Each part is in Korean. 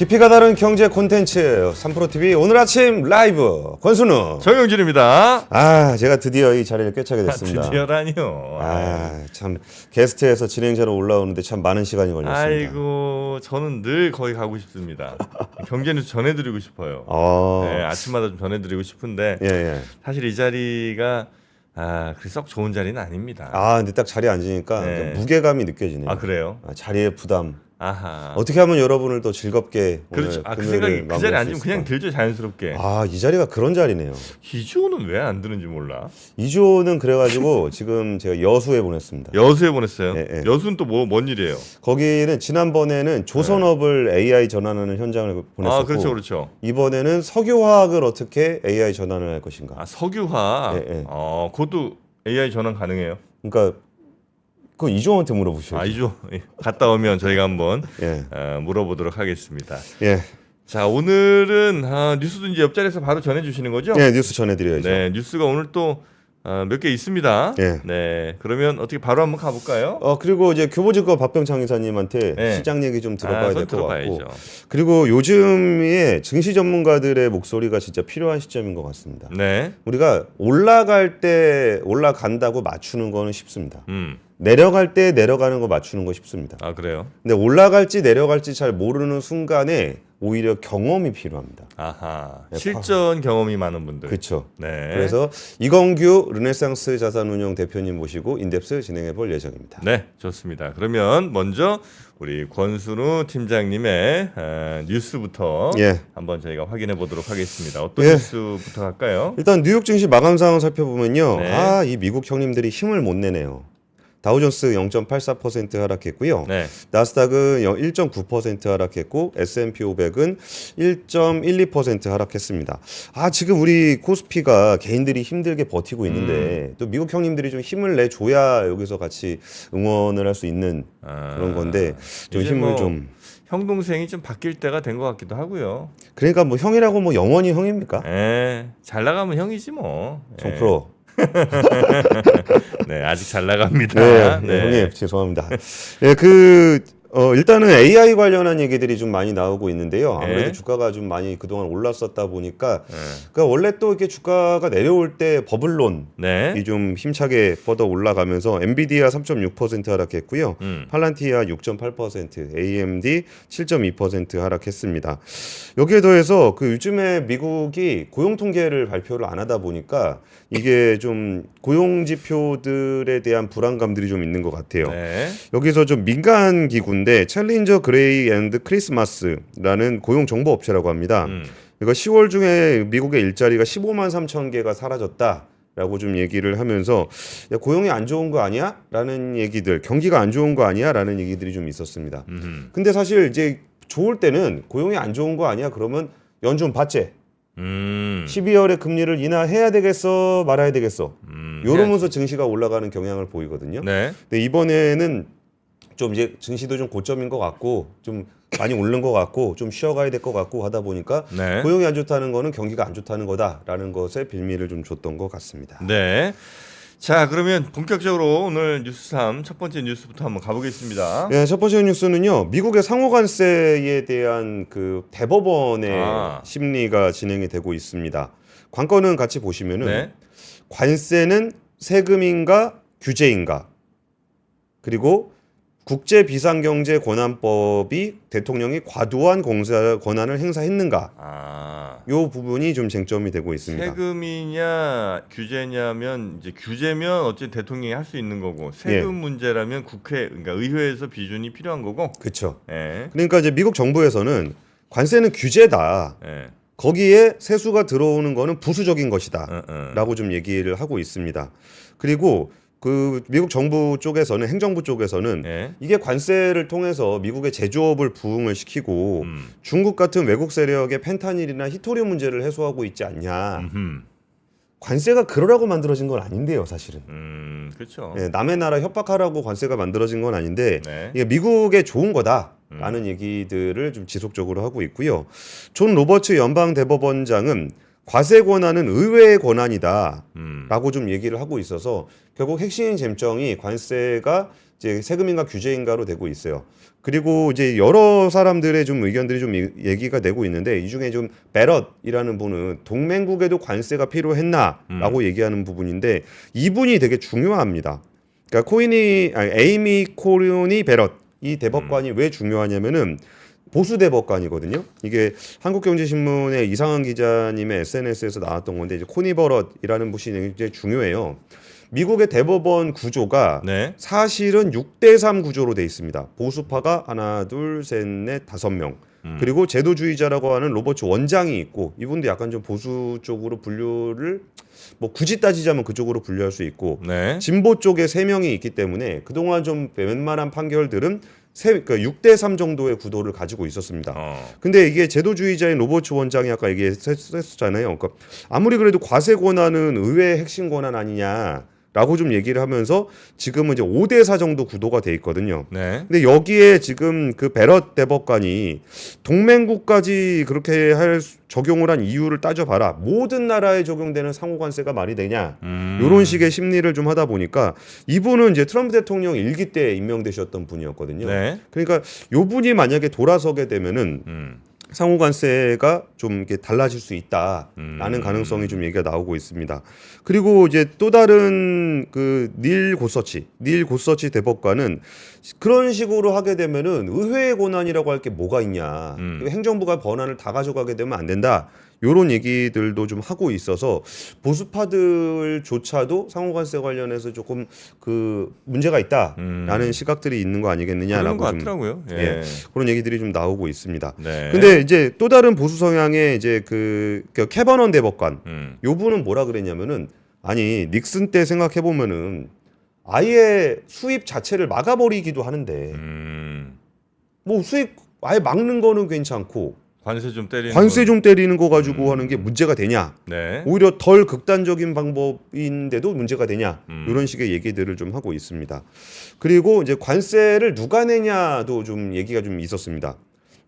깊이가 다른 경제 콘텐츠 3프로TV 오늘 아침 라이브 권순우 정영진입니다. 제가 드디어 이 자리를 꿰차게 됐습니다. 드디어라니요. 참 게스트에서 진행자로 올라오는데 참 많은 시간이 걸렸습니다. 아이고 저는 늘 거기 가고 싶습니다. 경제뉴스 전해드리고 싶어요. 네, 아침마다 좀 전해드리고 싶은데 사실 이 자리가 그리 썩 좋은 자리는 아닙니다. 근데 딱 자리에 앉으니까 무게감이 느껴지네요. 아 그래요? 자리의 부담. 아하. 어떻게 하면 여러분을 더 즐겁게 그렇죠. 그 생각이 그 자리에 앉으면 그냥 들죠 자연스럽게. 이 자리가 그런 자리네요. 이주호는 왜 안 드는지 몰라. 이주호는 그래가지고 지금 제가 여수에 보냈습니다. 여수에 보냈어요. 네. 여수는 또 뭔 일이에요? 거기는 지난번에는 조선업을 AI 전환하는 현장을 보냈었고, 그렇죠. 이번에는 석유화학을 어떻게 AI 전환을 할 것인가. 석유화학. 그것도 AI 전환 가능해요? 그러니까 그건 이종한테 물어보셔야죠. 이종 갔다 오면 저희가 한번 물어보도록 하겠습니다. 자 오늘은 뉴스도 이제 옆자리에서 바로 전해주시는 거죠? 뉴스 전해드려야죠. 네, 뉴스가 오늘 또 몇 개 있습니다. 네, 그러면 어떻게 바로 한번 가볼까요? 그리고 이제 교보증권 박병창 이사님한테 시장 얘기 좀 들어봐야 될 것 같고, 그리고 요즘에 증시 전문가들의 목소리가 진짜 필요한 시점인 것 같습니다. 네, 우리가 올라갈 때 올라간다고 맞추는 거는 쉽습니다. 내려갈 때 내려가는 거 맞추는 거 쉽습니다. 그래요? 근데 올라갈지 내려갈지 잘 모르는 순간에 오히려 경험이 필요합니다. 실전 경험이 많은 분들. 그렇죠. 네. 그래서 이건규 르네상스 자산운용 대표님 모시고 인덱스 진행해 볼 예정입니다. 네, 좋습니다. 그러면 먼저 우리 권순우 팀장님의 뉴스부터 한번 저희가 확인해 보도록 하겠습니다. 어떤 뉴스부터 할까요? 일단 뉴욕 증시 마감 상황 살펴보면요. 이 미국 형님들이 힘을 못 내네요. 다우존스 0.84% 하락했고요. 나스닥은 1.9% 하락했고 S&P 500은 1.12% 하락했습니다. 지금 우리 코스피가 개인들이 힘들게 버티고 있는데 또 미국 형님들이 좀 힘을 내줘야 여기서 같이 응원을 할 수 있는 그런 건데 좀 힘을 좀 형 동생이 좀 바뀔 때가 된 것 같기도 하고요. 그러니까 뭐 형이라고 뭐 영원히 형입니까? 잘 나가면 형이지 뭐. 정프로. 네, 아직 잘 나갑니다. 형님 죄송합니다. 일단은 AI 관련한 얘기들이 좀 많이 나오고 있는데요. 아무래도 주가가 좀 많이 그동안 올랐었다 보니까 그러니까 원래 또 이렇게 주가가 내려올 때 버블론이 좀 힘차게 뻗어 올라가면서 엔비디아 3.6% 하락했고요. 팔란티아 6.8%, AMD 7.2% 하락했습니다. 여기에 더해서 요즘에 미국이 고용 통계를 발표를 안 하다 보니까 이게 좀 고용 지표들에 대한 불안감들이 좀 있는 것 같아요. 여기서 좀 민간 기구인데 챌린저 그레이 앤드 크리스마스라는 고용 정보 업체라고 합니다. 이거 10월 중에 미국의 일자리가 15만 3천 개가 사라졌다라고 좀 얘기를 하면서 고용이 안 좋은 거 아니야? 라는 얘기들, 경기가 안 좋은 거 아니야? 라는 얘기들이 좀 있었습니다. 근데 사실 이제 좋을 때는 고용이 안 좋은 거 아니야? 그러면 연준 받지. 12월에 금리를 인하해야 되겠어 말아야 되겠어 이러면서 증시가 올라가는 경향을 보이거든요. 근데 이번에는 좀 이제 증시도 좀 고점인 것 같고 좀 많이 오른 것 같고 좀 쉬어가야 될 것 같고 하다 보니까 고용이 안 좋다는 거는 경기가 안 좋다는 거다라는 것에 빌미를 좀 줬던 것 같습니다. 자, 그러면 본격적으로 오늘 뉴스 3 첫 번째 뉴스부터 한번 가보겠습니다. 첫 번째 뉴스는요. 미국의 상호관세에 대한 대법원의 심리가 진행이 되고 있습니다. 관건은 같이 보시면은 관세는 세금인가 규제인가 그리고 국제비상경제권한법이 대통령이 과도한 공사 권한을 행사했는가 이 부분이 좀 쟁점이 되고 있습니다. 세금이냐 규제냐면 이제 규제면 어쨌든 대통령이 할 수 있는 거고 세금 문제라면 그러니까 의회에서 비준이 필요한 거고. 그렇죠. 그러니까 이제 미국 정부에서는 관세는 규제다. 거기에 세수가 들어오는 거는 부수적인 것이다라고 좀 얘기를 하고 있습니다. 그리고 미국 정부 쪽에서는 행정부 쪽에서는 이게 관세를 통해서 미국의 제조업을 부흥을 시키고 중국 같은 외국 세력의 펜타닐이나 히토리움 문제를 해소하고 있지 않냐. 관세가 그러라고 만들어진 건 아닌데요, 사실은. 그렇죠. 남의 나라 협박하라고 관세가 만들어진 건 아닌데 이게 미국에 좋은 거다라는 얘기들을 좀 지속적으로 하고 있고요. 존 로버츠 연방대법원장은 과세 권한은 의회의 권한이다라고 좀 얘기를 하고 있어서 결국 핵심 쟁점이 관세가 이제 세금인가 규제인가로 되고 있어요. 그리고 이제 여러 사람들의 좀 의견들이 좀 얘기가 되고 있는데 이 중에 좀 베럿이라는 분은 동맹국에도 관세가 필요했나라고 얘기하는 부분인데 이분이 되게 중요합니다. 그러니까 에이미 코리니 베럿 이 대법관이 왜 중요하냐면은 보수 대법관이거든요. 이게 한국경제신문의 이상한 기자님의 SNS에서 나왔던 건데 이제 코니 버럿이라는 분이 굉장히 중요해요. 미국의 대법원 구조가 네. 사실은 6대3 구조로 돼 있습니다. 보수파가 하나, 둘, 셋, 넷, 5명. 그리고 제도주의자라고 하는 로버츠 원장이 있고 이분도 약간 좀 보수 쪽으로 분류를 뭐 굳이 따지자면 그쪽으로 분류할 수 있고 네. 진보 쪽에 3명이 있기 때문에 그동안 좀 웬만한 판결들은 6대3 정도의 구도를 가지고 있었습니다. 근데 이게 제도주의자인 로버츠 원장이 아까 얘기했었잖아요. 그러니까 아무리 그래도 과세 권한은 의회의 핵심 권한 아니냐. 라고 좀 얘기를 하면서 지금은 이제 5대4 정도 구도가 돼 있거든요. 네. 근데 여기에 지금 그 베럿 대법관이 동맹국까지 그렇게 적용을 한 이유를 따져봐라. 모든 나라에 적용되는 상호관세가 말이 되냐. 이런 식의 심리를 좀 하다 보니까 이분은 이제 트럼프 대통령 일기 때 임명되셨던 분이었거든요. 네. 그러니까 요 분이 만약에 돌아서게 되면은 상호관세가 좀 이렇게 달라질 수 있다라는 가능성이 좀 얘기가 나오고 있습니다. 그리고 이제 또 다른 그 닐 고서치 대법관은 그런 식으로 하게 되면은 의회의 권한이라고 할 게 뭐가 있냐. 행정부가 권한을 다 가져가게 되면 안 된다. 요런 얘기들도 좀 하고 있어서 보수파들조차도 상호관세 관련해서 조금 그 문제가 있다라는 시각들이 있는 거 아니겠느냐라고 그런 것 같더라고요. 예, 그런 얘기들이 좀 나오고 있습니다. 네. 근데 이제 또 다른 보수 성향의 이제 그 캐버넌 대법관 요 분은 뭐라 그랬냐면은 아니 닉슨 때 생각해 보면은 아예 수입 자체를 막아버리기도 하는데 뭐 수입 아예 막는 거는 괜찮고 관세 좀 때리는 거 가지고 하는 게 문제가 되냐? 네. 오히려 덜 극단적인 방법인데도 문제가 되냐? 이런 식의 얘기들을 좀 하고 있습니다. 그리고 이제 관세를 누가 내냐도 좀 얘기가 좀 있었습니다.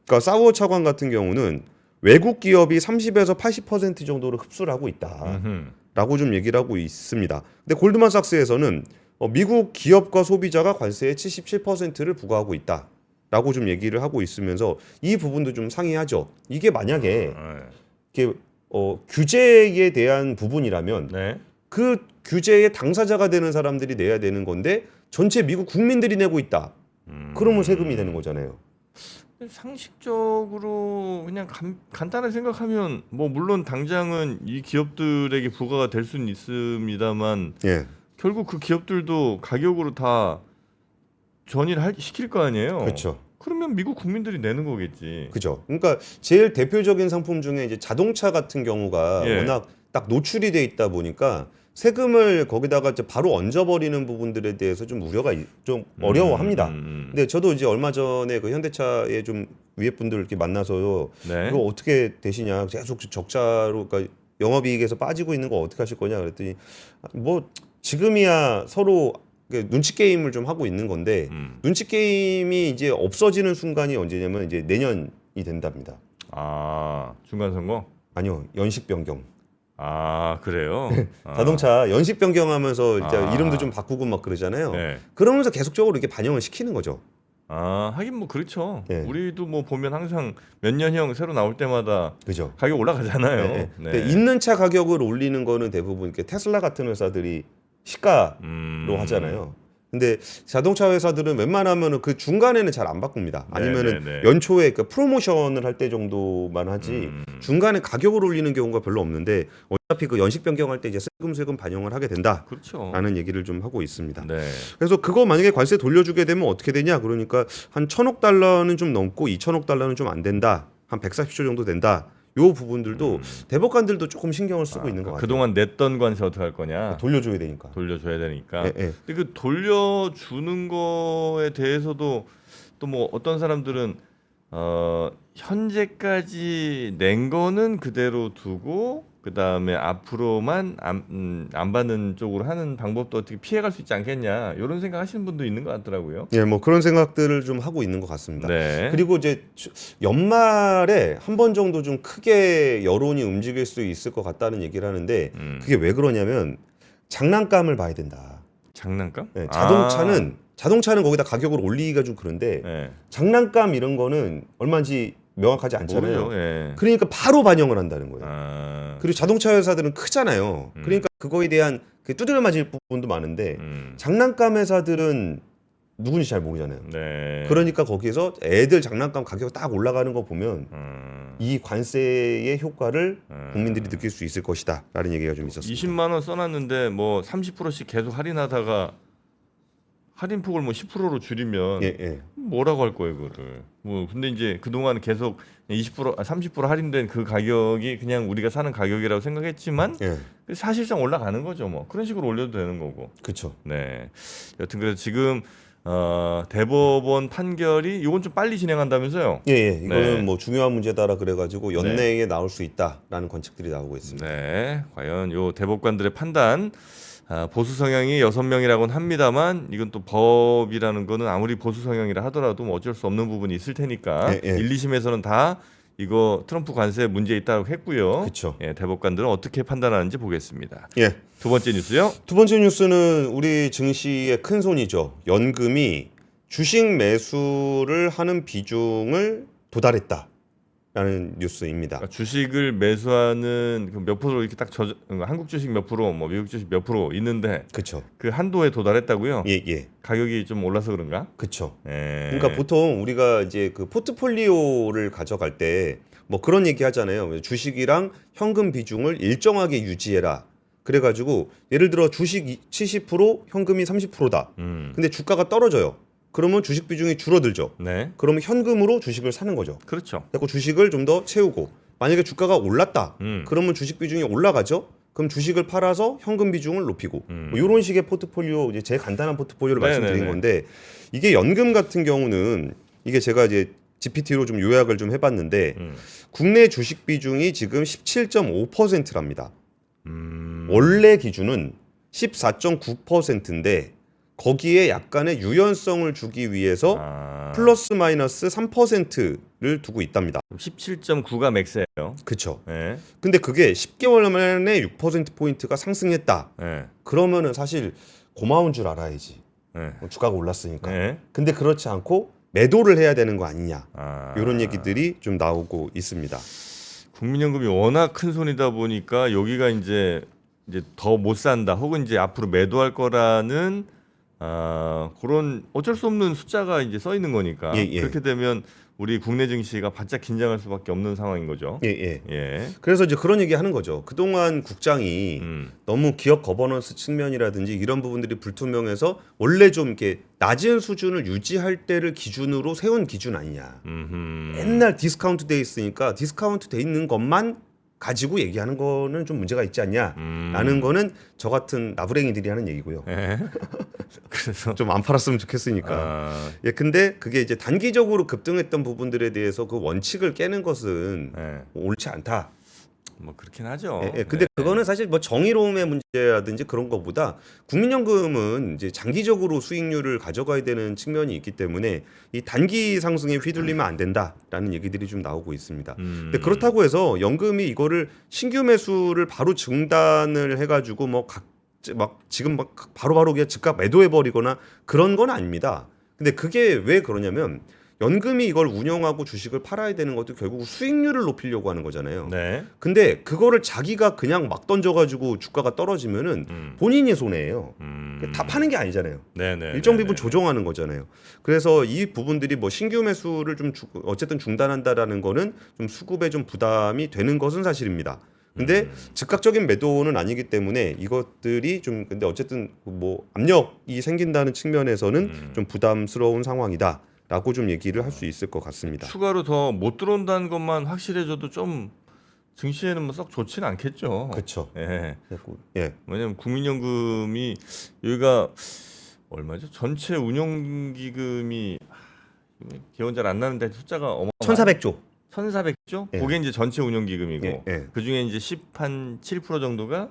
그러니까 사우어 차관 같은 경우는 외국 기업이 30에서 80% 정도를 흡수를 하고 있다라고 좀 얘기를 하고 있습니다. 근데 골드만삭스에서는 미국 기업과 소비자가 관세의 77%를 부과하고 있다. 라고 좀 얘기를 하고 있으면서 이 부분도 좀 상의하죠. 이게 만약에 이게 규제에 대한 부분이라면 네. 그 규제의 당사자가 되는 사람들이 내야 되는 건데 전체 미국 국민들이 내고 있다. 그러면 세금이 되는 거잖아요. 상식적으로 그냥 간단하게 생각하면 뭐 물론 당장은 이 기업들에게 부과가 될 수는 있습니다만 예. 결국 그 기업들도 가격으로 다 전이를 시킬 거 아니에요. 그렇죠. 그러면 미국 국민들이 내는 거겠지. 그죠. 그러니까 제일 대표적인 상품 중에 이제 자동차 같은 경우가 워낙 딱 노출이 돼 있다 보니까 세금을 거기다가 이제 바로 얹어버리는 부분들에 대해서 좀 우려가 좀 어려워합니다. 근데 저도 이제 얼마 전에 그 현대차의 좀 위에 분들 이렇게 만나서 네. 이거 어떻게 되시냐 계속 적자로 그러니까 영업이익에서 빠지고 있는 거 어떻게 하실 거냐 그랬더니 뭐 지금이야 서로 눈치 게임을 좀 하고 있는 건데 눈치 게임이 이제 없어지는 순간이 언제냐면 이제 내년이 된답니다. 아 중간 선거? 아니요 연식 변경. 아 그래요? 자동차 연식 변경하면서 이제 이름도 좀 바꾸고 막 그러잖아요. 네. 그러면서 계속적으로 이렇게 반영을 시키는 거죠. 아 하긴 뭐 그렇죠. 네. 우리도 뭐 보면 항상 몇 년형 새로 나올 때마다 그죠. 가격 올라가잖아요. 네. 네. 근데 있는 차 가격을 올리는 거는 대부분 이렇게 테슬라 같은 회사들이 시가로 하잖아요. 근데 자동차 회사들은 웬만하면 그 중간에는 잘 안 바꿉니다. 아니면은 연초에 그 프로모션을 할 때 정도만 하지 중간에 가격을 올리는 경우가 별로 없는데 어차피 그 연식 변경할 때 이제 세금 반영을 하게 된다. 그렇죠. 라는 얘기를 좀 하고 있습니다. 네. 그래서 그거 만약에 관세 돌려주게 되면 어떻게 되냐? 그러니까 한 1,000억 달러는 좀 넘고 2,000억 달러는 좀 안 된다. 한 140조 정도 된다. 요 부분들도 대법관들도 조금 신경을 쓰고 있는 것 같아요. 그동안 냈던 관세 어떻게 할 거냐? 돌려줘야 되니까. 돌려줘야 되니까. 네, 네. 근데 그 돌려주는 거에 대해서도 또 뭐 어떤 사람들은 현재까지 낸 거는 그대로 두고 그 다음에 앞으로만 안 받는 쪽으로 하는 방법도 어떻게 피해갈 수 있지 않겠냐 이런 생각하시는 분도 있는 것 같더라고요. 예, 뭐 그런 생각들을 좀 하고 있는 것 같습니다. 네. 그리고 이제 연말에 한 번 정도 좀 크게 여론이 움직일 수 있을 것 같다는 얘기를 하는데 그게 왜 그러냐면 장난감을 봐야 된다. 장난감? 네, 자동차는 자동차는 거기다 가격을 올리기가 좀 그런데 예. 장난감 이런 거는 얼마인지 명확하지 않잖아요. 예. 그러니까 바로 반영을 한다는 거예요. 아. 그리고 자동차 회사들은 크잖아요. 그러니까 그거에 대한 그 두드려 맞을 부분도 많은데 장난감 회사들은 누군지 잘 모르잖아요. 네. 그러니까 거기서 애들 장난감 가격 딱 올라가는 거 보면 이 관세의 효과를 국민들이 느낄 수 있을 것이다 라는 얘기가 좀 있었습니다. 20만 원 써놨는데 뭐 30%씩 계속 할인하다가 할인폭을 뭐 10%로 줄이면 뭐라고 할 거예요, 그거를. 뭐 근데 이제 그동안 계속 20% 30% 할인된 그 가격이 그냥 우리가 사는 가격이라고 생각했지만 사실상 올라가는 거죠, 뭐. 그런 식으로 올려도 되는 거고. 그렇죠. 네. 여튼 그래서 지금 대법원 판결이 이건 좀 빨리 진행한다면서요? 예. 이거는 뭐 중요한 문제다라 그래가지고 연내에 나올 수 있다라는 관측들이 나오고 있습니다. 네. 과연 요 대법관들의 판단 보수 성향이 6명이라고는 합니다만 이건 또 법이라는 거는 아무리 보수 성향이라 하더라도 뭐 어쩔 수 없는 부분이 있을 테니까 1, 2심에서는 다 이거 트럼프 관세 문제 있다고 했고요. 그렇죠. 예, 대법관들은 어떻게 판단하는지 보겠습니다. 예. 두 번째 뉴스요. 두 번째 뉴스는 우리 증시의 큰 손이죠. 연금이 주식 매수를 하는 비중을 도달했다라는 뉴스입니다. 그러니까 주식을 매수하는 그 몇 프로 이렇게 딱 한국 주식 몇 프로, 뭐 미국 주식 몇 프로 있는데, 그렇죠. 그 한도에 도달했다고요? 예. 가격이 좀 올라서 그런가? 그렇죠. 그러니까 보통 우리가 이제 그 포트폴리오를 가져갈 때 뭐 그런 얘기 하잖아요. 주식이랑 현금 비중을 일정하게 유지해라. 그래가지고 예를 들어 주식 70%, 현금이 30%다. 근데 주가가 떨어져요. 그러면 주식 비중이 줄어들죠. 네. 그러면 현금으로 주식을 사는 거죠. 그렇죠. 그리고 주식을 좀 더 채우고 만약에 주가가 올랐다. 그러면 주식 비중이 올라가죠. 그럼 주식을 팔아서 현금 비중을 높이고 뭐 이런 식의 포트폴리오 이제 제일 간단한 포트폴리오를 말씀드린 건데 이게 연금 같은 경우는 이게 제가 이제 GPT로 좀 요약을 좀 해봤는데 국내 주식 비중이 지금 17.5%랍니다. 원래 기준은 14.9%인데 거기에 약간의 유연성을 주기 위해서 플러스 마이너스 3%를 두고 있답니다. 17.9가 맥스예요. 그렇죠. 네. 근데 그게 10개월 만에 6%포인트가 상승했다. 네. 그러면은 사실 고마운 줄 알아야지. 네. 주가가 올랐으니까. 네. 근데 그렇지 않고 매도를 해야 되는 거 아니냐. 이런 얘기들이 좀 나오고 있습니다. 국민연금이 워낙 큰 손이다 보니까 여기가 이제 더 못 산다 혹은 이제 앞으로 매도할 거라는 그런 어쩔 수 없는 숫자가 이제 써 있는 거니까 그렇게 되면 우리 국내 증시가 바짝 긴장할 수밖에 없는 상황인 거죠. 예. 그래서 이제 그런 얘기 하는 거죠. 그동안 국장이 너무 기업 거버넌스 측면이라든지 이런 부분들이 불투명해서 원래 좀 이렇게 낮은 수준을 유지할 때를 기준으로 세운 기준 아니냐. 맨날 디스카운트 돼 있으니까 디스카운트 돼 있는 것만 가지고 얘기하는 거는 좀 문제가 있지 않냐라는 거는 저 같은 나부랭이들이 하는 얘기고요. 그래서 좀 안 팔았으면 좋겠으니까. 예, 근데 그게 이제 단기적으로 급등했던 부분들에 대해서 그 원칙을 깨는 것은 옳지 않다. 뭐 그렇긴 하죠. 근데 그거는 사실 뭐 정의로움의 문제라든지 그런 것보다 국민연금은 이제 장기적으로 수익률을 가져가야 되는 측면이 있기 때문에 이 단기 상승에 휘둘리면 안 된다라는 얘기들이 좀 나오고 있습니다. 근데 그렇다고 해서 연금이 이거를 신규 매수를 바로 중단을 해가지고 막 지금 막 바로바로 그냥 즉각 매도해 버리거나 그런 건 아닙니다. 근데 그게 왜 그러냐면 연금이 이걸 운영하고 주식을 팔아야 되는 것도 결국 수익률을 높이려고 하는 거잖아요. 네. 근데 그거를 자기가 그냥 막 던져가지고 주가가 떨어지면은 본인이 손해예요. 다 파는 게 아니잖아요. 일정 부분 조정하는 거잖아요. 그래서 이 부분들이 뭐 신규 매수를 좀 어쨌든 중단한다라는 거는 좀 수급에 좀 부담이 되는 것은 사실입니다. 근데 즉각적인 매도는 아니기 때문에 이것들이 좀 근데 어쨌든 뭐 압력이 생긴다는 측면에서는 좀 부담스러운 상황이다. 라고 좀 얘기를 할 수 있을 것 같습니다. 추가로 더 못 들어온다는 것만 확실해져도 좀 증시에는 뭐 썩 좋지는 않겠죠. 그렇죠. 왜냐하면 국민연금이 여기가 얼마죠? 전체 운용기금이 기원 잘 안 나는데 숫자가 1,400조. 1,400조? 그게 이제 전체 운용기금이고 그 중에 이제 7% 정도가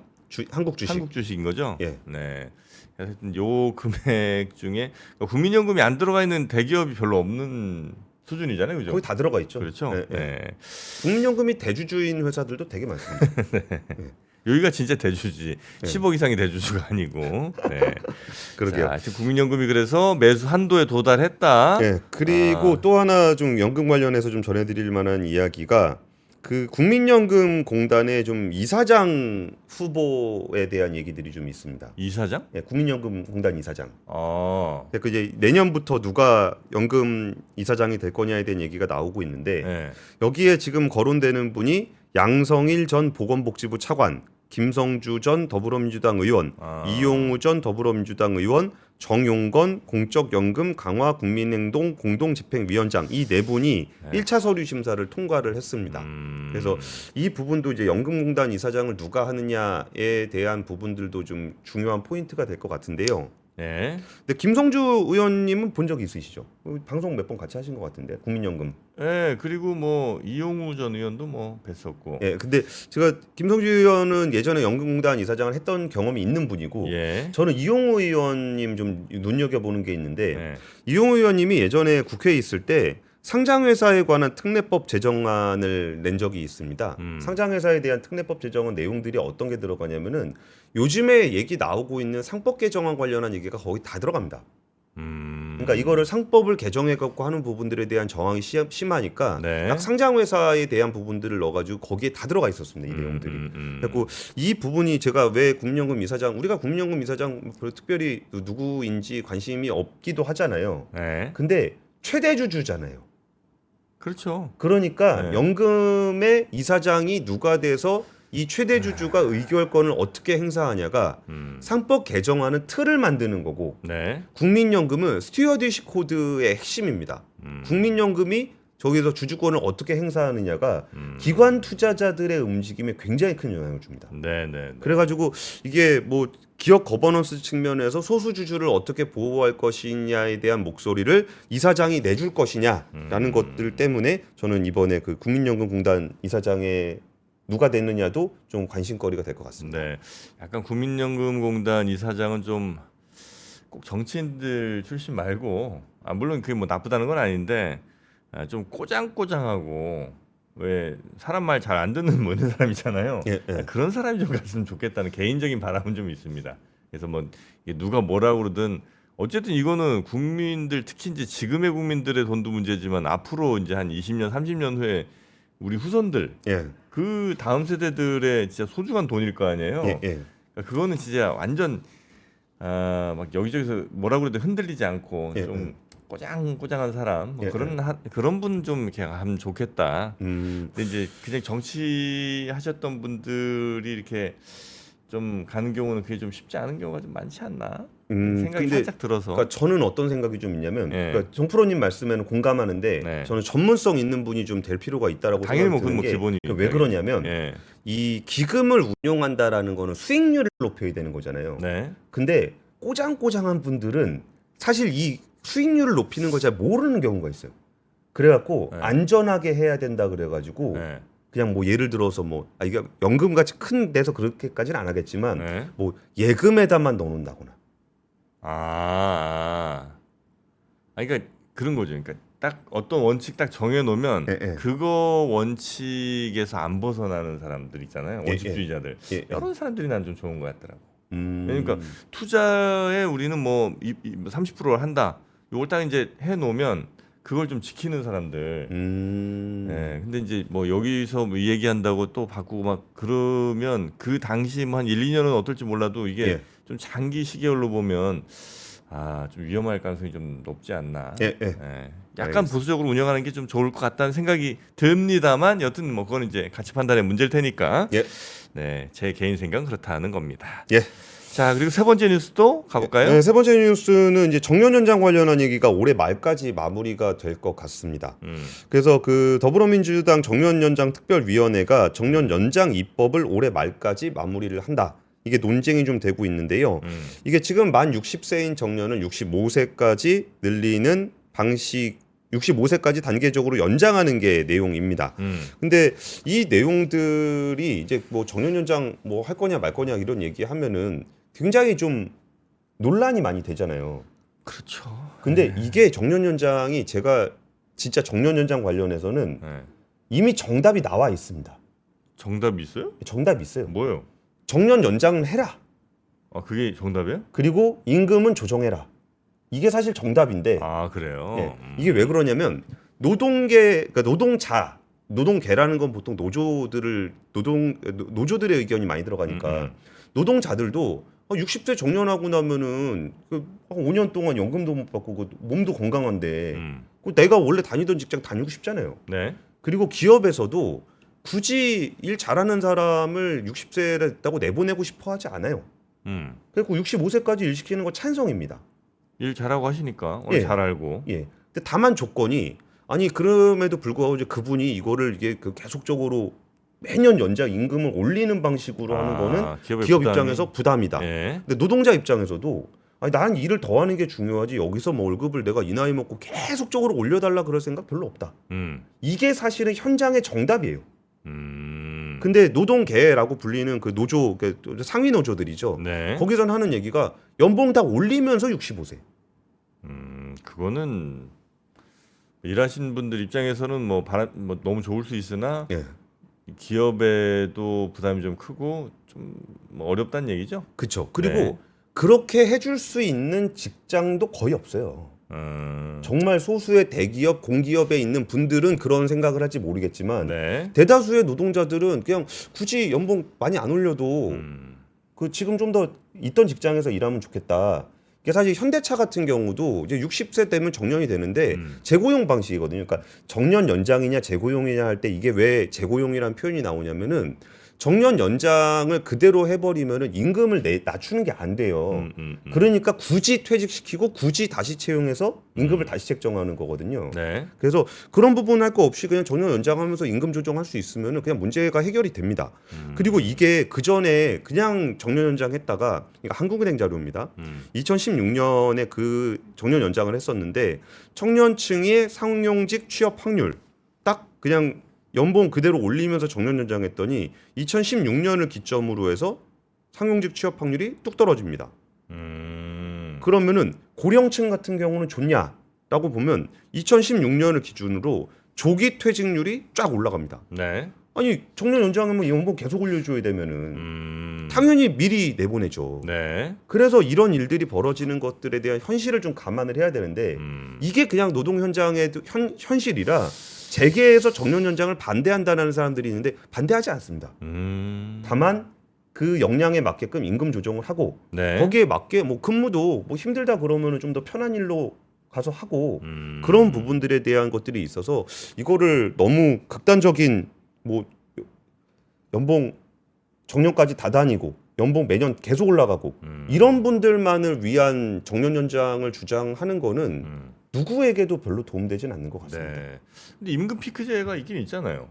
한국 주식인 거죠. 네. 하여튼 요 금액 중에 국민연금이 안 들어가 있는 대기업이 별로 없는 수준이잖아요, 그죠? 거기 다 들어가 있죠. 그렇죠. 국민연금이 대주주인 회사들도 되게 많습니다. 여기가 진짜 대주주지. 네. 10억 이상이 대주주가 아니고. 네. 그러게요. 자, 지금 국민연금이 그래서 매수 한도에 도달했다. 네. 그리고 또 하나 좀 연금 관련해서 좀 전해드릴 만한 이야기가 그 국민연금공단의 좀 이사장 후보에 대한 얘기들이 좀 있습니다. 이사장? 네, 국민연금공단 이사장. 그 이제 내년부터 누가 연금 이사장이 될 거냐에 대한 얘기가 나오고 있는데 네. 여기에 지금 거론되는 분이 양성일 전 보건복지부 차관, 김성주 전 더불어민주당 의원, 이용우 전 더불어민주당 의원, 정용건 공적연금 강화 국민행동 공동집행위원장 이 네 분이 1차 서류 심사를 통과를 했습니다. 그래서 이 부분도 이제 연금공단 이사장을 누가 하느냐에 대한 부분들도 좀 중요한 포인트가 될 것 같은데요. 네. 근데 김성주 의원님은 본 적이 있으시죠? 방송 몇 번 같이 하신 것 같은데 국민연금. 네. 그리고 뭐 이용우 전 의원도 뭐 뵀었고. 예. 근데 제가 김성주 의원은 예전에 연금공단 이사장을 했던 경험이 있는 분이고, 예. 저는 이용우 의원님 좀 눈여겨 보는 게 있는데 네. 이용우 의원님이 예전에 국회에 있을 때 상장회사에 관한 특례법 제정안을 낸 적이 있습니다. 상장회사에 대한 특례법 제정안 내용들이 어떤 게 들어가냐면은 요즘에 얘기 나오고 있는 상법 개정안 관련한 얘기가 거의 다 들어갑니다. 그러니까 이거를 상법을 개정해 갖고 하는 부분들에 대한 저항이 심하니까 네. 약 상장회사에 대한 부분들을 넣어가지고 거기에 다 들어가 있었습니다. 이 내용들이. 그리고 이 부분이 제가 왜 국민연금 이사장, 우리가 국민연금 이사장 특별히 누구인지 관심이 없기도 하잖아요. 네. 근데 최대주주잖아요. 그렇죠. 그러니까 네. 연금의 이사장이 누가 돼서 이 최대주주가 의결권을 어떻게 행사하냐가 상법 개정안은 틀을 만드는 거고, 네. 국민연금은 스튜어디십 코드의 핵심입니다. 국민연금이 저기서 주주권을 어떻게 행사하느냐가 기관 투자자들의 움직임에 굉장히 큰 영향을 줍니다. 네. 그래가지고 이게 뭐 기업 거버넌스 측면에서 소수주주를 어떻게 보호할 것이냐에 대한 목소리를 이사장이 내줄 것이냐라는 것들 때문에 저는 이번에 그 국민연금공단 이사장의 누가 됐느냐도 좀 관심거리가 될 것 같습니다. 네. 약간 국민연금공단 이사장은 좀 꼭 정치인들 출신 말고, 물론 그게 뭐 나쁘다는 건 아닌데, 좀 꼬장꼬장하고 왜 사람 말 잘 안 듣는 뭐 이런 사람 있잖아요. 예. 그런 사람이 좀 갔으면 좋겠다는 개인적인 바람은 좀 있습니다. 그래서 뭐 이게 누가 뭐라고 그러든 어쨌든 이거는 국민들, 특히 이제 지금의 국민들의 돈도 문제지만 앞으로 이제 한 20년, 30년 후에 우리 후손들, 그 다음 세대들의 진짜 소중한 돈일 거 아니에요. 그러니까 그거는 진짜 완전 막 여기저기서 뭐라고 그래도 흔들리지 않고 좀 꼬장꼬장한 사람, 뭐 그런 분 좀 이렇게 하면 좋겠다. 근데 이제 그냥 정치 하셨던 분들이 이렇게 좀 가는 경우는 그게 좀 쉽지 않은 경우가 좀 많지 않나 생각이 살짝 들어서. 그러니까 저는 어떤 생각이 좀 있냐면, 그러니까 정프로님 말씀에는 공감하는데 저는 전문성 있는 분이 좀 될 필요가 있다라고 당연히 생각드는 게 기본이. 왜 그러냐면 이 기금을 운용한다라는 거는 수익률을 높여야 되는 거잖아요. 근데 꼬장꼬장한 분들은 사실 이 수익률을 높이는 걸 잘 모르는 경우가 있어요. 그래갖고 안전하게 해야 된다 그래가지고 그냥 뭐 예를 들어서 뭐 이게 연금 같이 큰 데서 그렇게까지는 안 하겠지만 뭐 예금에다만 넣어놓는다거나. 그러니까 그런 거죠. 그러니까 딱 어떤 원칙 딱 정해놓으면 그거 원칙에서 안 벗어나는 사람들 있잖아요. 원칙주의자들. 이런 사람들이 난 좀 좋은 것 같더라고. 그러니까 투자에 우리는 뭐 30%를 한다. 요걸 딱 이제 해놓으면 그걸 좀 지키는 사람들. 근데 이제 뭐 여기서 뭐 이 얘기한다고 또 바꾸고 막 그러면 그 당시 뭐 한 1, 2년은 어떨지 몰라도 이게 좀 장기 시계열로 보면 좀 위험할 가능성이 좀 높지 않나. 약간 보수적으로 운영하는 게 좀 좋을 것 같다는 생각이 듭니다만 여튼 뭐 그건 이제 가치 판단의 문제일 테니까. 제 개인 생각은 그렇다는 겁니다. 자, 그리고 세 번째 뉴스도 가볼까요? 세 번째 뉴스는 이제 정년 연장 관련한 얘기가 올해 말까지 마무리가 될 것 같습니다. 그래서 그 더불어민주당 정년 연장 특별위원회가 정년 연장 입법을 올해 말까지 마무리를 한다. 이게 논쟁이 좀 되고 있는데요. 이게 지금 만 60세인 정년을 65세까지 늘리는 방식, 65세까지 단계적으로 연장하는 게 내용입니다. 근데 이 내용들이 이제 뭐 정년 연장 뭐 할 거냐 말 거냐 이런 얘기하면은 굉장히 좀 논란이 많이 되잖아요. 그렇죠. 근데 이게 정년 연장이 제가 진짜 정년 연장 관련해서는 이미 정답이 나와 있습니다. 정답이 있어요? 정답이 있어요. 뭐요? 정년 연장은 해라. 그게 정답이에요? 그리고 임금은 조정해라. 이게 사실 정답인데. 그래요? 예, 이게 왜 그러냐면 노동계, 그러니까 노동계라는 건 보통 노조들의 의견이 많이 들어가니까 노동자들도 60세 정년하고 나면은 5년 동안 연금도 못 받고 몸도 건강한데 내가 원래 다니던 직장 다니고 싶잖아요. 네. 그리고 기업에서도 굳이 일 잘하는 사람을 60세에 됐다고 내보내고 싶어 하지 않아요. 그리고 65세까지 일 시키는 거 찬성입니다. 일 잘하고 하시니까 오늘 잘 알고. 예. 근데 다만 조건이 그럼에도 불구하고 이제 그분이 이거를 이게 계속적으로 매년 연장 임금을 올리는 방식으로 하는 거는 기업 입장에서 부담이다. 예. 근데 노동자 입장에서도 나는 일을 더 하는 게 중요하지 여기서 뭐 월급을 내가 이 나이 먹고 계속적으로 올려달라 그럴 생각 별로 없다. 이게 사실은 현장의 정답이에요. 근데 노동계라고 불리는 그 노조, 상위 노조들이죠. 네. 거기선 하는 얘기가 연봉 다 올리면서 65세. 그거는 일하시는 분들 입장에서는 뭐 너무 좋을 수 있으나 예. 기업에도 부담이 좀 크고 좀 어렵다는 얘기죠. 그렇죠. 그리고 그렇게 해줄 수 있는 직장도 거의 없어요. 정말 소수의 대기업, 공기업에 있는 분들은 그런 생각을 할지 모르겠지만 대다수의 노동자들은 그냥 굳이 연봉 많이 안 올려도 지금 좀 더 있던 직장에서 일하면 좋겠다. 이게 사실 현대차 같은 경우도 이제 60세 되면 정년이 되는데 재고용 방식이거든요. 그러니까 정년 연장이냐 재고용이냐 할 때 이게 왜 재고용이라는 표현이 나오냐면은 정년 연장을 그대로 해버리면은 임금을 낮추는 게 안 돼요. 그러니까 굳이 퇴직시키고 굳이 다시 채용해서 임금을 다시 책정하는 거거든요. 네. 그래서 그런 부분 할 거 없이 그냥 정년 연장하면서 임금 조정할 수 있으면은 그냥 문제가 해결이 됩니다. 그리고 이게 그 전에 그냥 정년 연장했다가 그러니까 한국은행 자료입니다. 2016년에 그 정년 연장을 했었는데 청년층의 상용직 취업 확률 딱 그냥 연봉 그대로 올리면서 정년 연장했더니 2016년을 기점으로 해서 상용직 취업 확률이 뚝 떨어집니다. 그러면은 고령층 같은 경우는 좋냐라고 보면 2016년을 기준으로 조기 퇴직률이 쫙 올라갑니다. 네. 정년 연장하면 연봉 계속 올려줘야 되면은 당연히 미리 내보내죠. 네. 그래서 이런 일들이 벌어지는 것들에 대한 현실을 좀 감안을 해야 되는데 이게 그냥 노동 현장의 현실이라 재계에서 정년 연장을 반대한다는 사람들이 있는데 반대하지 않습니다. 다만 그 역량에 맞게끔 임금 조정을 하고 거기에 맞게 뭐 근무도 뭐 힘들다 그러면은 좀 더 편한 일로 가서 하고 그런 부분들에 대한 것들이 있어서 이거를 너무 극단적인 뭐 연봉 정년까지 다 다니고 연봉 매년 계속 올라가고 이런 분들만을 위한 정년 연장을 주장하는 거는 누구에게도 별로 도움되진 않는 것 같습니다. 네. 근데 임금 피크제가 있긴 있잖아요.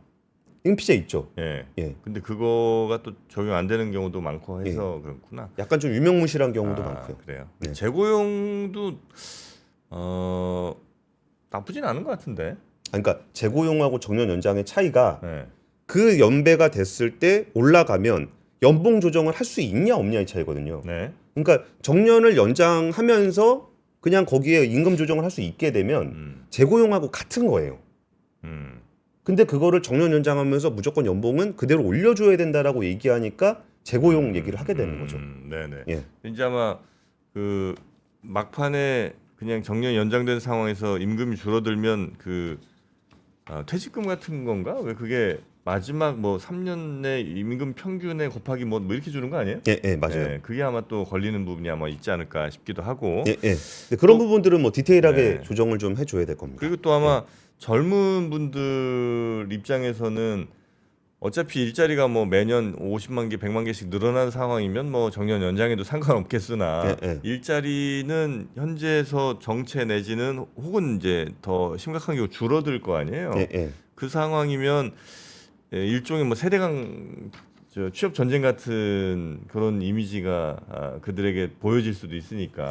임피제 있죠. 예. 근데 그거가 또 적용 안 되는 경우도 많고 해서 그렇구나. 약간 좀 유명무실한 경우도 많고요. 그래요. 재고용도 나쁘진 않은 것 같은데. 그러니까 재고용하고 정년 연장의 차이가 그 연배가 됐을 때 올라가면 연봉 조정을 할 수 있냐 없냐의 차이거든요. 그러니까 정년을 연장하면서 그냥 거기에 임금 조정을 할 수 있게 되면 재고용하고 같은 거예요. 근데 그거를 정년 연장하면서 무조건 연봉은 그대로 올려줘야 된다라고 얘기하니까 재고용 얘기를 하게 되는 거죠. 네네. 이제 아마 그 막판에 그냥 정년 연장된 상황에서 임금이 줄어들면 그 퇴직금 같은 건가? 왜 그게 마지막 뭐 3년 내 임금 평균에 곱하기 뭐 이렇게 주는 거 아니에요? 예, 맞아요. 그게 아마 또 걸리는 부분이 아마 있지 않을까 싶기도 하고. 근데 그런 부분들은 뭐 디테일하게 조정을 좀 해줘야 될 겁니다. 그리고 또 아마 젊은 분들 입장에서는 어차피 일자리가 뭐 매년 50만 개, 100만 개씩 늘어나는 상황이면 뭐 정년 연장에도 상관없겠으나 일자리는 현재에서 정체 내지는 혹은 이제 더 심각한 경우 줄어들 거 아니에요. 그 상황이면 일종의 뭐 세대간 취업 전쟁 같은 그런 이미지가 그들에게 보여질 수도 있으니까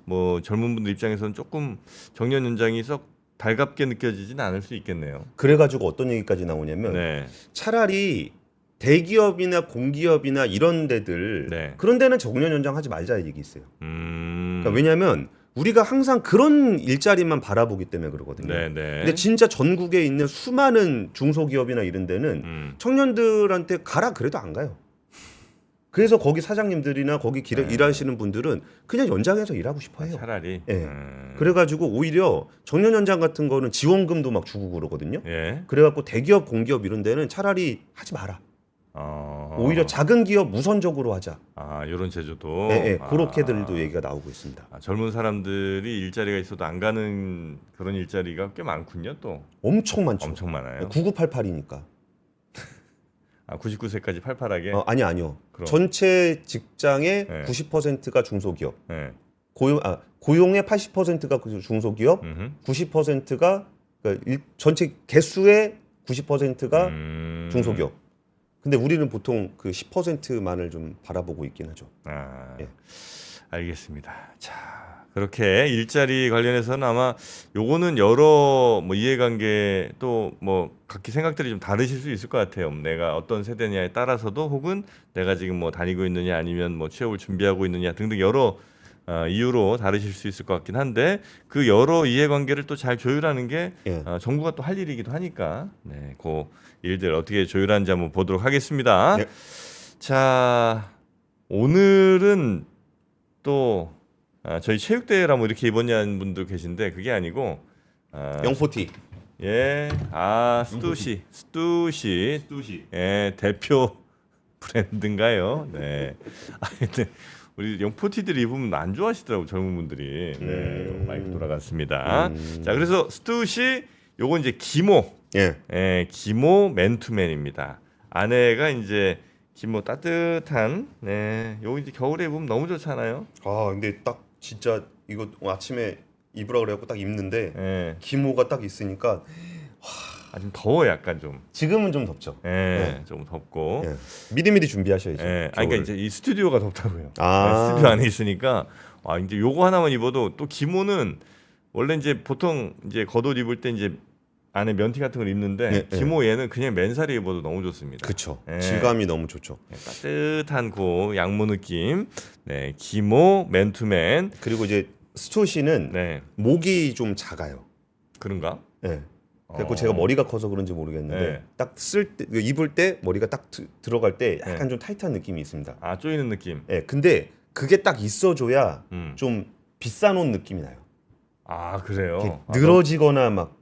뭐 젊은 분들 입장에서는 조금 정년 연장이 썩 달갑게 느껴지진 않을 수 있겠네요. 그래가지고 어떤 얘기까지 나오냐면 차라리 대기업이나 공기업이나 이런 데들 그런 데는 정년 연장하지 말자 얘기 있어요. 그러니까 왜냐하면 우리가 항상 그런 일자리만 바라보기 때문에 그러거든요. 근데 진짜 전국에 있는 수많은 중소기업이나 이런 데는 청년들한테 가라 그래도 안 가요. 그래서 거기 사장님들이나 거기 일하시는 분들은 그냥 연장해서 일하고 싶어 해요. 차라리. 예. 그래가지고 오히려 정년 연장 같은 거는 지원금도 막 주고 그러거든요. 예. 그래갖고 대기업, 공기업 이런 데는 차라리 하지 마라. 오히려 작은 기업 우선적으로 하자. 이런 제조도. 네, 그렇게들도 얘기가 나오고 있습니다. 젊은 사람들이 일자리가 있어도 안 가는 그런 일자리가 꽤 많군요, 또. 엄청 많죠. 엄청 많아요. 9988이니까. 99세까지 팔팔하게? 아니요. 그럼. 전체 직장의 90%가 중소기업. 고용의 80%가 중소기업, 90%가 그러니까 전체 개수의 90%가 중소기업. 근데 우리는 보통 그 10%만을 좀 바라보고 있긴 하죠. 예. 알겠습니다. 자, 그렇게 일자리 관련해서는 아마 요거는 여러 뭐 이해관계 또 뭐 각기 생각들이 좀 다르실 수 있을 것 같아요. 내가 어떤 세대냐에 따라서도 혹은 내가 지금 뭐 다니고 있느냐 아니면 뭐 취업을 준비하고 있느냐 등등 여러 이유로 다르실 수 있을 것 같긴 한데 그 여러 이해관계를 또 잘 조율하는 게 정부가 또 할 일이기도 하니까 그 일들 어떻게 조율하는지 한번 보도록 하겠습니다. 네. 자, 오늘은 또 저희 체육대회라 뭐 이렇게 입었냐는 분도 계신데 그게 아니고 영포티. 스투시. 예, 대표 브랜드인가요? 네. 근데 우리 영포티들 입으면 안 좋아하시더라고 젊은 분들이. 마이크 돌아갔습니다. 자, 그래서 스투시 요건 이제 기모. 기모 맨투맨입니다. 안에가 이제 기모 따뜻한. 요거 이제 겨울에 입으면 너무 좋잖아요. 근데 딱 진짜 이거 아침에 입으라 그래갖고 딱 입는데 기모가 딱 있으니까 좀 더워 약간 좀. 지금은 좀 덥죠. 좀 덥고. 미리미리 준비하셔야죠. 그러니까 이제 이 스튜디오가 덥다고요. 스튜디오 안에 있으니까 이제 요거 하나만 입어도 또 기모는 원래 이제 보통 이제 겉옷 입을 때 이제 안에 면티 같은 걸 입는데 기모 얘는 그냥 맨살에 입어도 너무 좋습니다. 그렇죠. 질감이 너무 좋죠. 따뜻한 그 양모 느낌. 기모 맨투맨. 그리고 이제 스투시는 목이 좀 작아요. 그런가? 그래서 제가 머리가 커서 그런지 모르겠는데 딱 쓸 때 입을 때 머리가 딱 들어갈 때 약간 좀 타이트한 느낌이 있습니다. 조이는 느낌. 근데 그게 딱 있어줘야 좀 비싼 옷 느낌이 나요. 그래요? 늘어지거나 막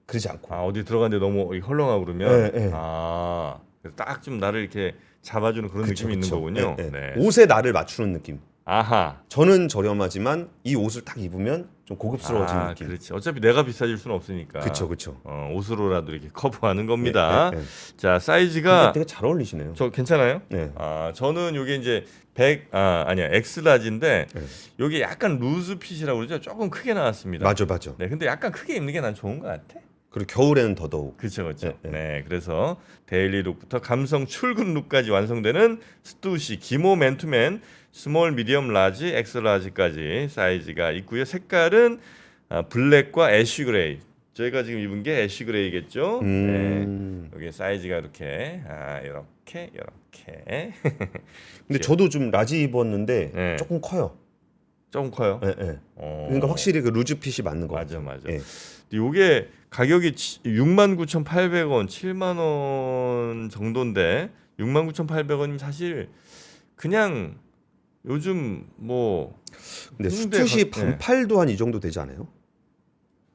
그러지 않고. 어디 들어갔는데 너무 헐렁하고 그러면. 그래서 딱 좀 나를 이렇게 잡아주는 그런 느낌이 있는 거군요. 옷에 나를 맞추는 느낌. 아하. 저는 저렴하지만 이 옷을 딱 입으면 좀 고급스러워지는 느낌. 그렇지. 어차피 내가 비싸질 수는 없으니까. 그렇죠. 옷으로라도 이렇게 커버하는 겁니다. 자, 사이즈가 되게 잘 어울리시네요. 저 괜찮아요? 저는 이게 이제 엑스라지인데 이게 약간 루즈 핏이라고 그러죠. 조금 크게 나왔습니다. 맞아. 근데 약간 크게 입는 게 난 좋은 것 같아. 그리고 겨울에는 더더욱. 그렇죠. 그래서 데일리 룩부터 감성 출근 룩까지 완성되는 스투시 기모 맨투맨 스몰, 미디엄, 라지, 엑스 라지까지 사이즈가 있고요. 색깔은 블랙과 애쉬 그레이. 저희가 지금 입은 게 애쉬 그레이겠죠. 여기 사이즈가 이렇게 이렇게. 근데 저도 좀 라지 입었는데 조금 커요. 조금 커요. 그러니까 확실히 그 루즈 핏이 맞는 거 같아요. 맞아. 이게 가격이 69,800원, 7만 원 정도인데 69,800원이면 사실 그냥 요즘 뭐 근데 수투시 반팔도 한 이 정도 되지 않아요?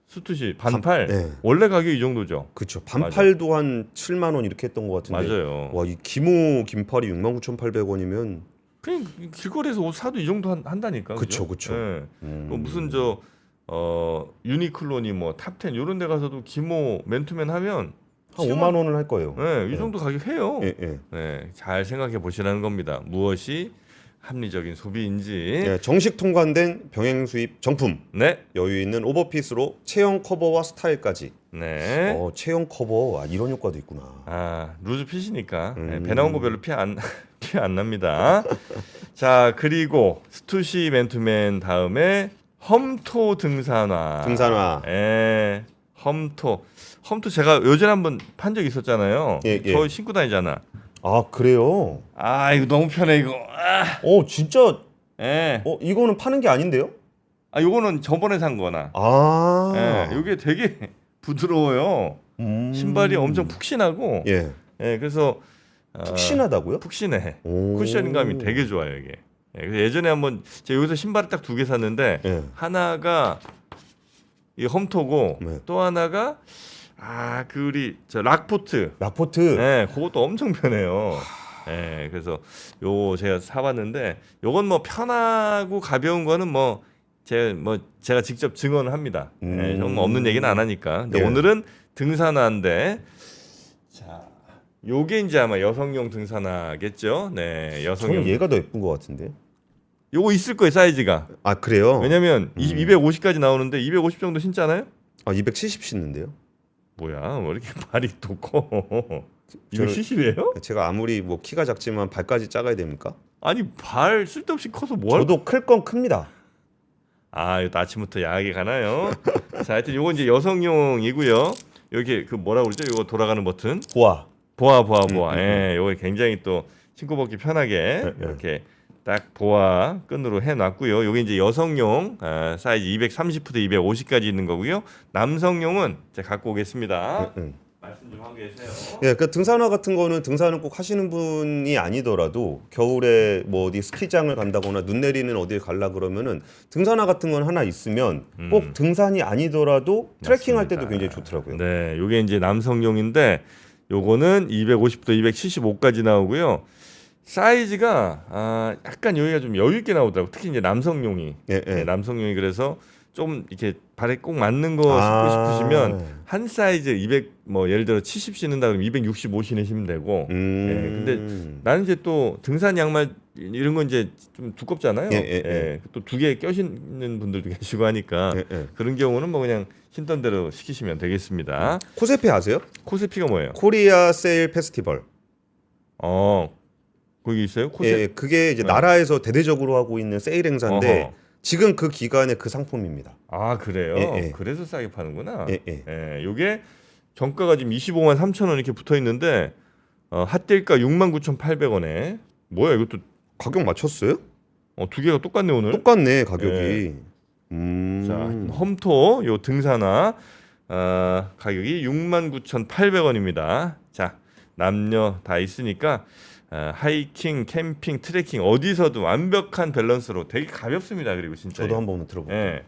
수투시 반팔 원래 가격이 이 정도죠. 그렇죠. 반팔도 한 7만 원 이렇게 했던 것 같은데. 맞아요. 와, 이 기모 긴팔이 69,800원이면 그냥 길거리에서 옷 사도 이 정도 한다니까. 그렇죠. 뭐 무슨 유니클로니 뭐 탑10 이런 데 가서도 기모 맨투맨 하면 한 5만 원은 할 거예요. 이 정도 가격 해요. 잘 생각해 보시라는 겁니다. 무엇이 합리적인 소비인지. 정식 통관된 병행 수입 정품. 여유 있는 오버핏으로 체형 커버와 스타일까지. 체형 커버 이런 효과도 있구나. 루즈 핏이니까 배 나온 거 별로 피 안 납니다. 자, 그리고 스투시 맨투맨 다음에 험토 등산화. 험토 제가 요즘 한번 판 적 있었잖아요. 저 신고 다니잖아. 그래요? 이거 너무 편해 이거. 진짜. 이거는 파는 게 아닌데요? 요거는 저번에 산 거나. 이게 되게 부드러워요. 신발이 엄청 푹신하고. 그래서 푹신하다고요? 푹신해. 쿠션감이 되게 좋아요 이게. 그래서 예전에 한번 제가 여기서 신발을 딱 2개 샀는데 하나가 이 홈토고 또 하나가 그 우리 저 락포트. 네, 그것도 엄청 편해요. 네, 그래서 요 제가 사봤는데 요건 뭐 편하고 가벼운 거는 제가 직접 증언을 합니다. 네, 정말 없는 얘기는 안 하니까. 근데 오늘은 등산화인데, 자, 요게 이제 아마 여성용 등산화겠죠. 네, 여성용. 저는 얘가 더 예쁜 것 같은데. 요거 있을 거예요 사이즈가. 아 그래요? 왜냐면 250까지 나오는데 250 정도 신잖아요. 270 신는데요? 뭐야, 왜 이렇게 발이 또 커? 270이에요? 제가 아무리 뭐 키가 작지만 발까지 작아야 됩니까? 아니 발 쓸데없이 커서 뭐? 저도 클 건 큽니다. 이거 아침부터 야하게 가나요? 자, 하여튼 요건 이제 여성용이고요. 여기 그 뭐라 그러죠? 요거 돌아가는 버튼. 보아. 예, 요거 굉장히 또 신고 벗기 편하게 이렇게 딱 보아 끈으로 해놨고요. 요게 이제 여성용 사이즈 230부터 250까지 있는 거고요. 남성용은 제가 갖고 오겠습니다. 말씀 좀 하고 계세요. 예, 그 등산화 같은 거는 등산을 꼭 하시는 분이 아니더라도 겨울에 뭐 어디 스키장을 간다거나 눈 내리는 어디에 갈라 그러면은 등산화 같은 건 하나 있으면 꼭 등산이 아니더라도 트레킹 할 때도 굉장히 좋더라고요. 네, 요게 이제 남성용인데 요거는 250부터 275까지 나오고요. 사이즈가 약간 여기가 좀 여유 있게 나오더라고. 특히 이제 남성용이. 네, 남성용이 그래서 좀 이렇게 발에 꼭 맞는 거 신고 싶으시면 한 사이즈 200 뭐 예를 들어 70 신는다 그러면 265 신으시면 되고. 근데 나는 이제 또 등산 양말 이런 건 이제 좀 두껍잖아요. 또 2개 껴신는 분들도 계시고 하니까 그런 경우는 뭐 그냥 신던 대로 시키시면 되겠습니다. 코세피 아세요? 코세피가 뭐예요? 코리아 세일 페스티벌. 거기 있어요? 예, 그게 이제 나라에서 대대적으로 하고 있는 세일 행사인데 지금 그 기간에 그 상품입니다. 아 그래요? 그래서 싸게 파는구나. 요게 정가가 지금 25만 3천 원 이렇게 붙어 있는데 핫딜가 69,800원에 뭐야 이것도 가격 맞췄어요? 2개가 똑같네 오늘. 똑같네 가격이. 자 홈토 요 등산화 가격이 69,800원입니다. 자 남녀 다 있으니까 하이킹, 캠핑, 트레킹 어디서도 완벽한 밸런스로 되게 가볍습니다. 그리고 진짜 저도 한번 들어볼게요.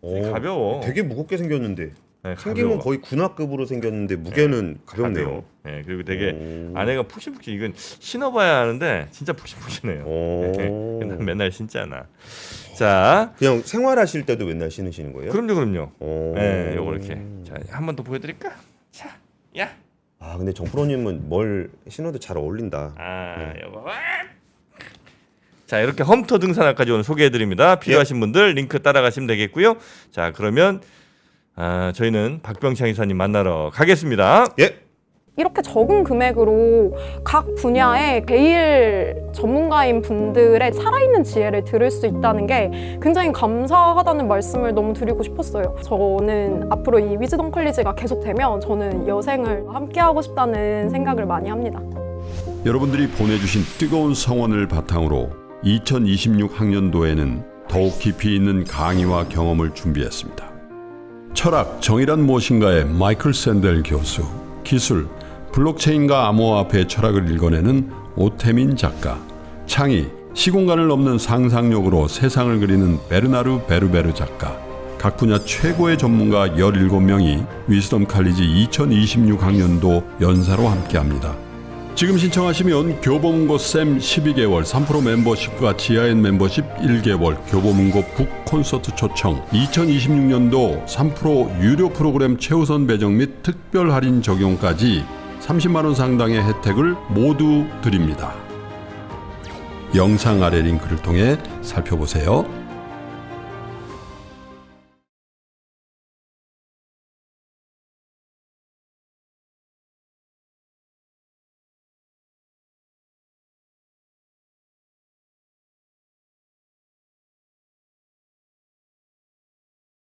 되게 가벼워. 되게 무겁게 생겼는데 생긴 건 거의 군화급으로 생겼는데 무게는 가볍네요. 그리고 되게 안에가 푹신푹신. 이건 신어봐야 하는데 진짜 푹신푹신해요. 맨날 신잖아. 자, 그냥 생활하실 때도 맨날 신으시는 거예요? 그럼요. 요거 이렇게 자, 한 번 더 보여드릴까? 자, 야. 근데 정프로님은 뭘 신어도 잘 어울린다. 요거. 자, 이렇게 홈토 등산화까지 오늘 소개해드립니다. 필요하신 분들 링크 따라가시면 되겠고요. 자, 그러면 저희는 박병창 이사님 만나러 가겠습니다. 예. 이렇게 적은 금액으로 각 분야의 제일 전문가인 분들의 살아있는 지혜를 들을 수 있다는 게 굉장히 감사하다는 말씀을 너무 드리고 싶었어요. 저는 앞으로 이 위즈덤 컬리지가 계속되면 저는 여생을 함께하고 싶다는 생각을 많이 합니다. 여러분들이 보내주신 뜨거운 성원을 바탕으로 2026 학년도에는 더욱 깊이 있는 강의와 경험을 준비했습니다. 철학 정의란 무엇인가의 마이클 샌델 교수, 기술 블록체인과 암호화폐의 철학을 읽어내는 오태민 작가, 창의 시공간을 넘는 상상력으로 세상을 그리는 베르나르 베르베르 작가, 각 분야 최고의 전문가 17명이 위즈덤 칼리지 2026 학년도 연사로 함께합니다. 지금 신청하시면 교보문고 쌤 12개월 3% 멤버십과 지하엔 멤버십 1개월, 교보문고 북 콘서트 초청, 2026년도 3% 유료 프로그램 최우선 배정 및 특별 할인 적용까지 30만 원 상당의 혜택을 모두 드립니다. 영상 아래 링크를 통해 살펴보세요.